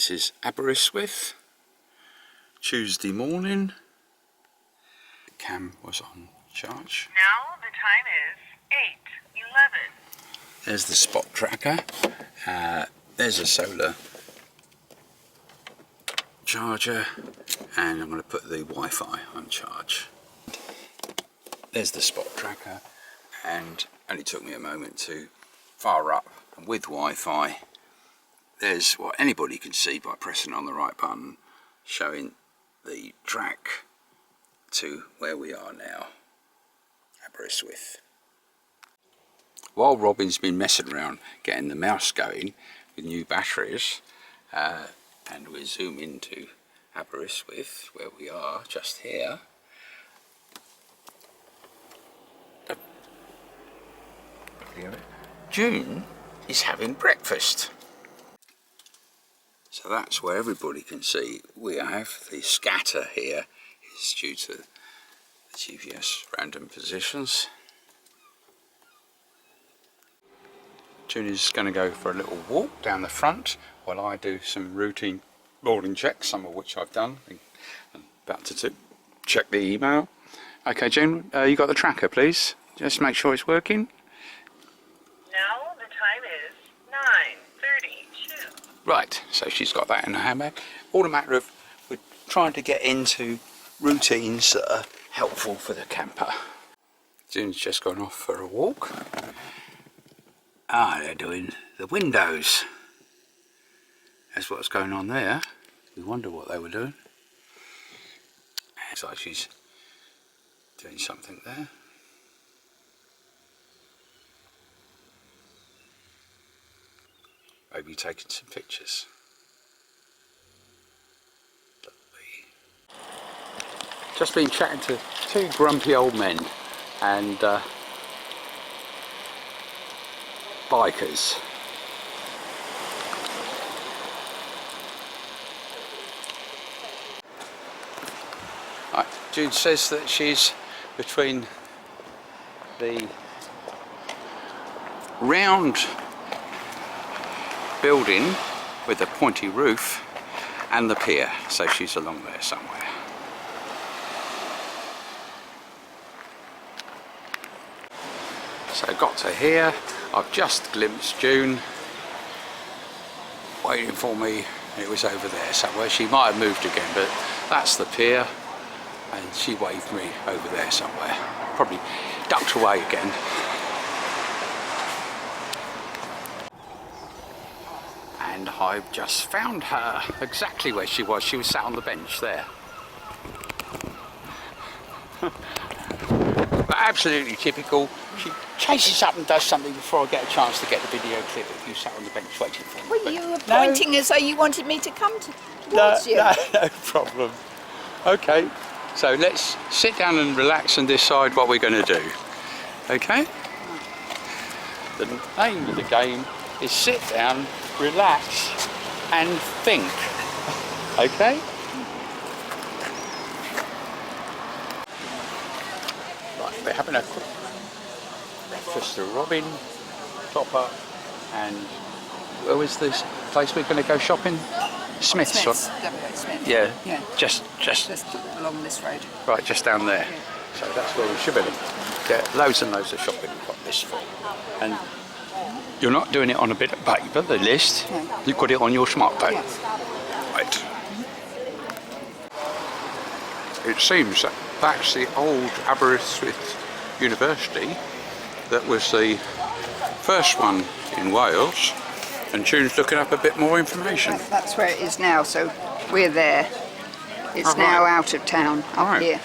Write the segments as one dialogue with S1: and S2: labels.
S1: This is Aberystwyth, Tuesday morning. Cam was on charge.
S2: Now the time is 8:11.
S1: There's the spot tracker. There's a solar charger, and I'm going to put the Wi-Fi on charge. There's the spot tracker, and only took me a moment to fire up, and with Wi-Fi there's what anybody can see by pressing on the right button, showing the track to where we are now, Aberystwyth. While Robin's been messing around getting the mouse going with new batteries, and we're zooming to Aberystwyth, where we are just here, June is having breakfast. So that's where everybody can see. We have the scatter here is due to the GPS random positions. June is going to go for a little walk down the front while I do some routine boarding checks, some of which I've done. I'm about to check the email. Okay, June, you got the tracker, please? Just make sure it's working.
S2: Now the time is 9:32.
S1: Right, so she's got that in her handbag. All a matter of we're trying to get into routines that are helpful for the camper. June's just gone off for a walk. They're doing the windows. That's what's going on there. We wonder what they were doing. Looks like she's doing something there. Maybe taking some pictures. Just been chatting to two grumpy old men and bikers. Right, Jude says that she's between the round building with a pointy roof and the pier, so she's along there somewhere. So got to here, I've just glimpsed June waiting for me. It was over there somewhere. She might have moved again, but that's the pier, and she waved me over there somewhere. Probably ducked away again. And I've just found her exactly where she was. She was sat on the bench there. But absolutely typical. She chases up and does something before I get a chance to get the video clip of you sat on the bench waiting for me.
S3: Well, you were pointing as though you wanted me to come towards you.
S1: No problem. Okay, so let's sit down and relax and decide what we're going to do. Okay? The name of the game is sit down, relax and think. Okay? Right, we're having a quick breakfast to Robin, top up, and where was this place we're going to go shopping? Smith's.
S3: Smith's. Smith.
S1: Yeah.
S3: Yeah.
S1: Just
S3: along this road.
S1: right, just down there.
S3: Yeah.
S1: So that's where we should be. Get loads and loads of shopping. We've got this for. And you're not doing it on a bit of paper, the list.
S3: No.
S1: You've got it on your smartphone.
S3: Yes.
S1: Right. It seems that that's the old Aberystwyth University that was the first one in Wales, and June's looking up a bit more information.
S3: That's where it is now, so we're there. It's now out of town, up here.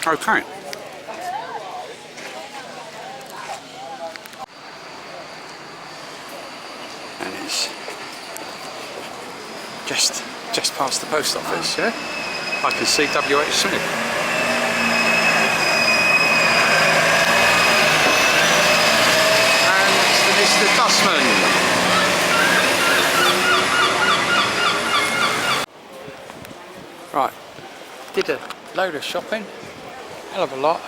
S1: Okay. And it's just past the post office, yeah? I can see W.H. Smith. And it's the Mr. Dustman. Right, did a load of shopping, hell of a lot,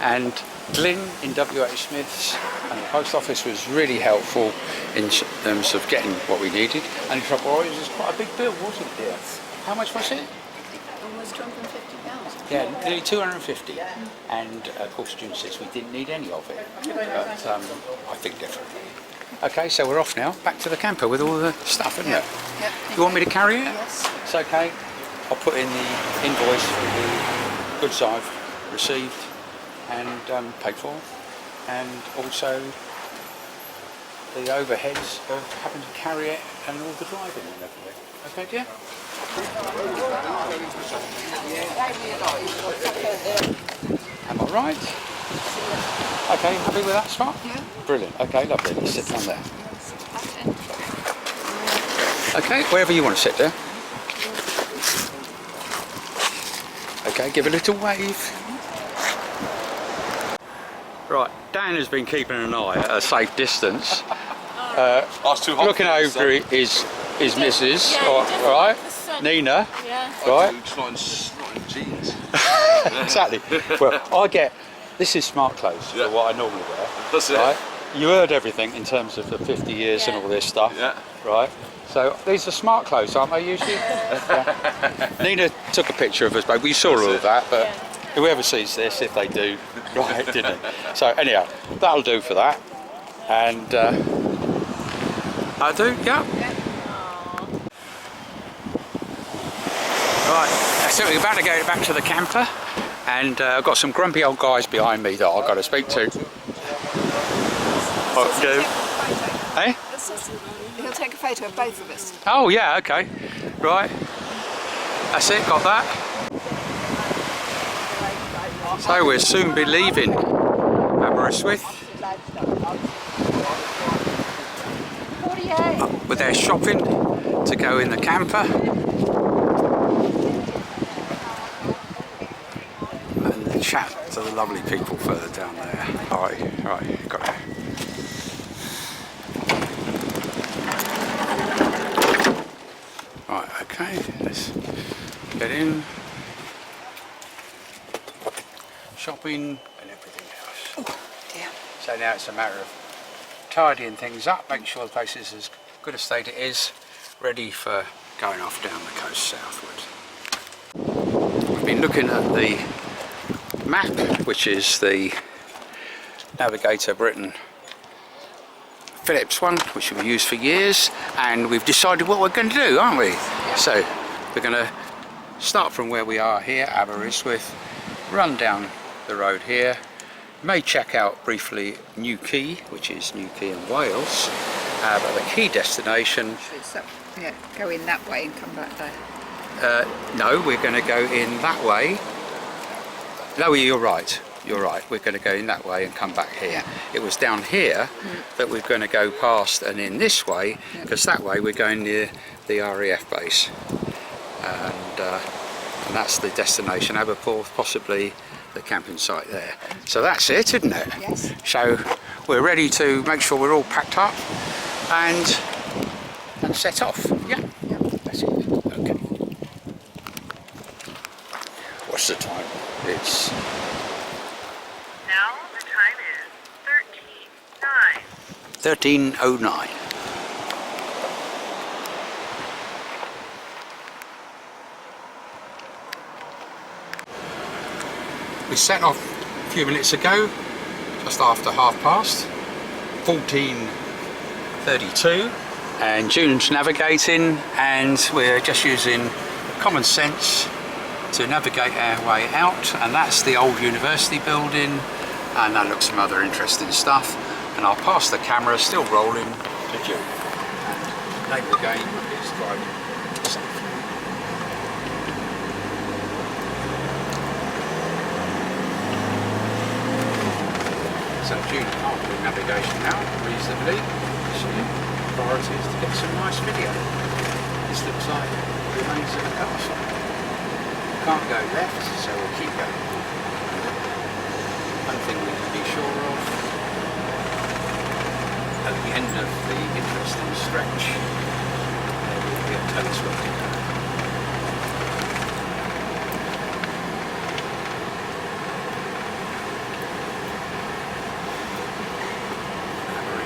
S1: and Glyn in WH Smith's and the post office was really helpful in terms of getting what we needed. And he thought, well, it was quite a big bill, wasn't it, dear? How much was it?
S3: Almost 250,000.
S1: Yeah, nearly 250. And of course, June says we didn't need any of it, but I think differently. Okay, so we're off now, back to the camper with all the stuff, isn't it?
S3: Yep.
S1: You want me to carry it?
S3: Yes.
S1: It's okay. I'll put in the invoice for the goods I've received and paid for, and also the overheads of having to carry it and all the driving and everything. Okay, dear? Am I right? Okay, happy with that spot?
S3: Yeah.
S1: Brilliant. Okay, lovely. Let's sit down there. Okay, wherever you want to sit there. Okay, give a little wave. Right, Dan has been keeping an eye at a safe distance. Looking over his missus,
S4: Yeah,
S1: right? Nina,
S4: Yeah.
S1: right?
S5: It's not in jeans.
S1: Exactly. Well, this is smart clothes for what I normally wear.
S5: That's it.
S1: Right? You heard everything in terms of the 50 years and all this stuff.
S5: Yeah.
S1: Right? So these are smart clothes, aren't they, usually? Yeah. Nina took a picture of us, but we saw all of that, but whoever sees this, if they do, right, didn't it? So anyhow, that'll do for that. And I do, yeah. Right, so we're about to go back to the camper, and I've got some grumpy old guys behind me that I've got to speak to. Hey?
S3: He'll take a photo of both of us.
S1: Oh yeah, okay. Right. That's it, got that. So we'll soon be leaving Aberystwyth. With their shopping to go in the camper. And chat to the lovely people further down there. Right, got it. Right, okay, let's get in. Shopping and everything else.
S3: Oh, dear.
S1: So now it's a matter of tidying things up, making sure the place is as good a state it is, ready for going off down the coast southward. We've been looking at the map, which is the Navigator Britain Philips one, which we've used for years, and we've decided what we're going to do, aren't we? Yeah. So we're going to start from where we are here, Aberystwyth, run down the road here, may check out briefly New Quay, which is New Quay in Wales, but the key destination...
S3: Go in that way and come back there.
S1: No, we're going to go in that way. No, you're right. You're right. We're going to go in that way and come back here. Yeah. It was down here that we're going to go past and in this way, because that way we're going near the RAF base. And that's the destination, Aberystwyth, possibly the camping site there. So that's it, isn't it?
S3: Yes.
S1: So we're ready to make sure we're all packed up and set off. Yeah. That's it. Okay. What's the time? It's...
S2: Now the time is
S1: 13:09. We set off a few minutes ago, just after 14:32, and June's navigating, and we're just using common sense to navigate our way out, and that's the old university building, and that looks some other interesting stuff. And I'll pass the camera, still rolling, to June. And name of the game is driving safe. So June can't do navigation now, reasonably. So the priority is to get some nice video. This looks like the remains of a castle. Can't go left, so we'll keep going. One thing we can be sure of, at the end of the interesting stretch, there will be a telescope to go.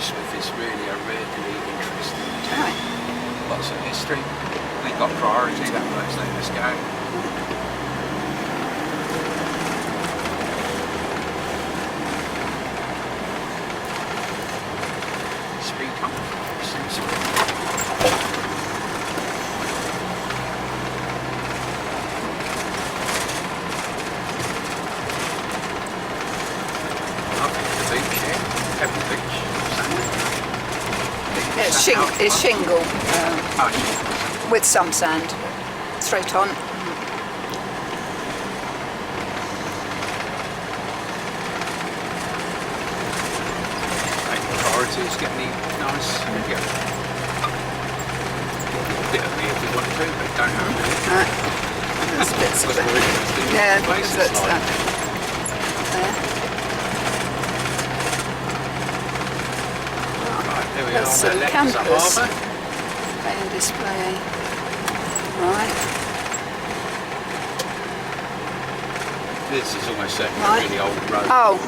S1: Aberystwyth is really a really interesting town.
S3: Right.
S1: Lots of history. We've got priority, that bloke's letting us go. Speed hump, sensible.
S3: It's shingle
S1: Oh,
S3: with some sand. Straight on.
S1: priorities, get any nice video. A bit of me if we want to, but don't have to.
S3: Right. There's bits of
S1: That's
S3: it.
S1: really interesting.
S3: Yeah,
S1: Place
S3: that's
S1: is like.
S3: that.
S1: Right, there we
S3: That's
S1: are.
S3: some
S1: Left is a
S3: campus.
S1: harbour.
S3: Main display. Right.
S1: This is almost certainly
S3: Right.
S1: a really old road.
S3: Oh,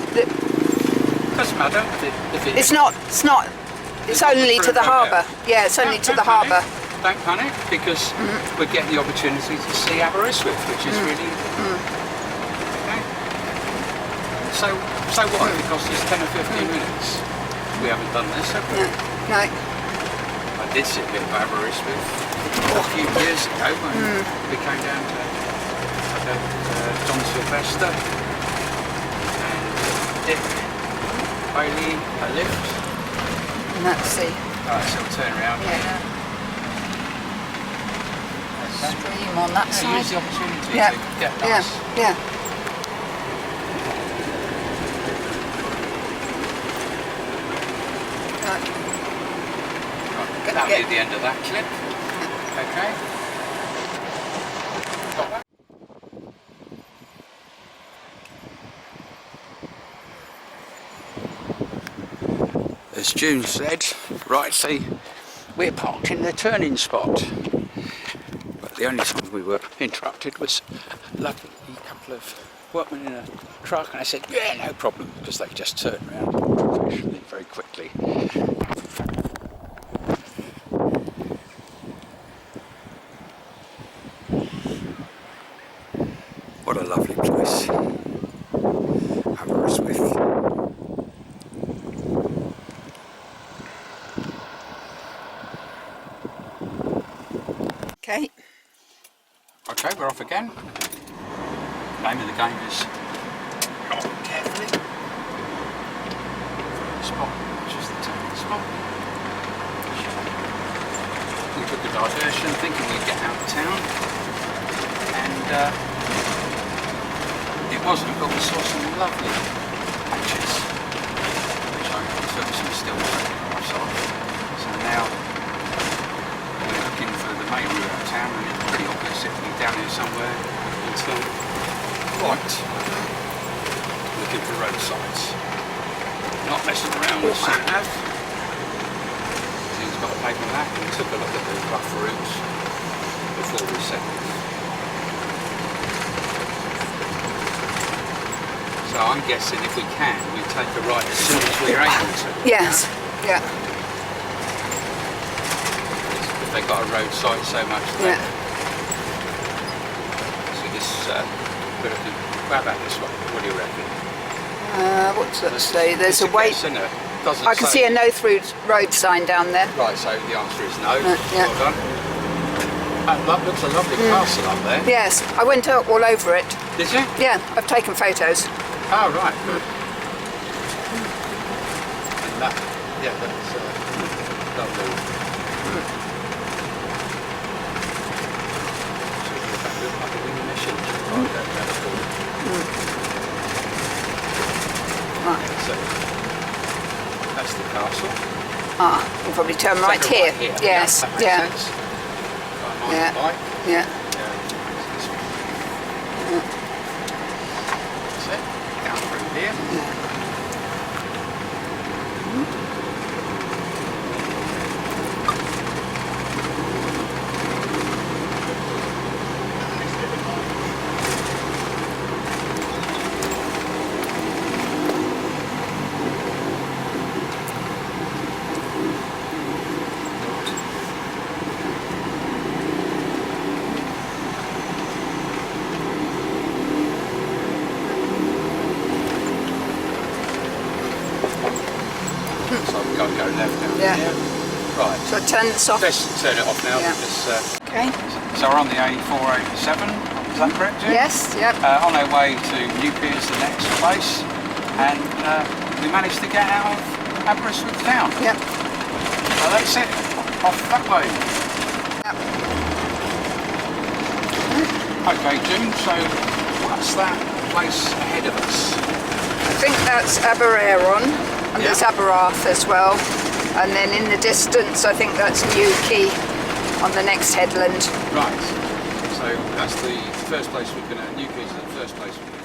S1: Doesn't matter if it
S3: it's not. It's not. It's only to the harbour. Yeah, it's only to the harbour.
S1: Don't panic, because we're getting the opportunity to see Aberystwyth, which is really okay. So what? It cost us 10 or 15 minutes. We haven't done this, have we?
S3: No.
S1: I did see a bit of Aberystwyth a few years ago when we came down to John Sylvester and Dick Bailey a lift.
S3: And that's the
S1: Alright, so we'll turn around here.
S3: stream on that
S1: So use
S3: side.
S1: the opportunity
S3: Yeah.
S1: to get
S3: Yeah.
S1: nice.
S3: Yeah. Right.
S1: Right, that'll be the end of that clip. Okay. Got that? As June said, right, see, we're parked in the turning spot. But the only time we were interrupted was luckily a couple of workmen in a truck, and I said, yeah, no problem, because they just turned around professionally very quickly. What a lovely place. Aberystwyth.
S3: Okay.
S1: Okay, we're off again. Name of the game is Drive Carefully. The spot, which is the turning spot. We took a diversion thinking we'd get out of town, and it wasn't, but we saw some lovely patches, which I took some still photographs of. So now we're looking for the main route out of town, and it's pretty obvious it'll be down here somewhere until right. Looking for roadsides. Not messing around with sat-nav. He's got a paper map and took a look at the rough routes before we set off. So I'm guessing if we can, we take a right as soon as we're able to.
S3: Yes. Yeah.
S1: If they got a roadside so much there.
S3: Yeah.
S1: So this, but how about this one? What do you reckon?
S3: What's that say? There's a
S1: It's
S3: wait.
S1: guess, isn't it? Doesn't
S3: I can
S1: say.
S3: see a no through road sign down there.
S1: Right, so the answer is no.
S3: Yeah.
S1: Well done. That looks a lovely castle up there.
S3: Yes, I went all over it.
S1: Did you?
S3: Yeah, I've taken photos.
S1: Oh, right, good. And that, yeah, that's lovely. Like a wing mission.
S3: Right.
S1: So, that's the castle.
S3: Ah, we'll probably turn right
S1: Take a
S3: here.
S1: right here.
S3: Yes.
S1: That makes
S3: Yeah.
S1: sense. Got a nice
S3: Yeah.
S1: bike.
S3: Yeah.
S1: This one. That's it. Down through here.
S3: Yeah.
S1: Right.
S3: So turn this off.
S1: Let's turn it off now.
S3: Yeah. Okay.
S1: So we're on the A487, is that correct, June?
S3: Yes, yep.
S1: On our way to Newquay's, the next place, and we managed to get out of Aberystwyth town.
S3: Yep.
S1: So that's it, off that way.
S3: Yep.
S1: Okay, June, so what's that place ahead of us?
S3: I think that's Aberystwyth, and there's Aberystwyth as well. And then in the distance, I think that's Newquay on the next headland.
S1: Right, so that's the first place we've been at. Newquay's is the first place we've been at.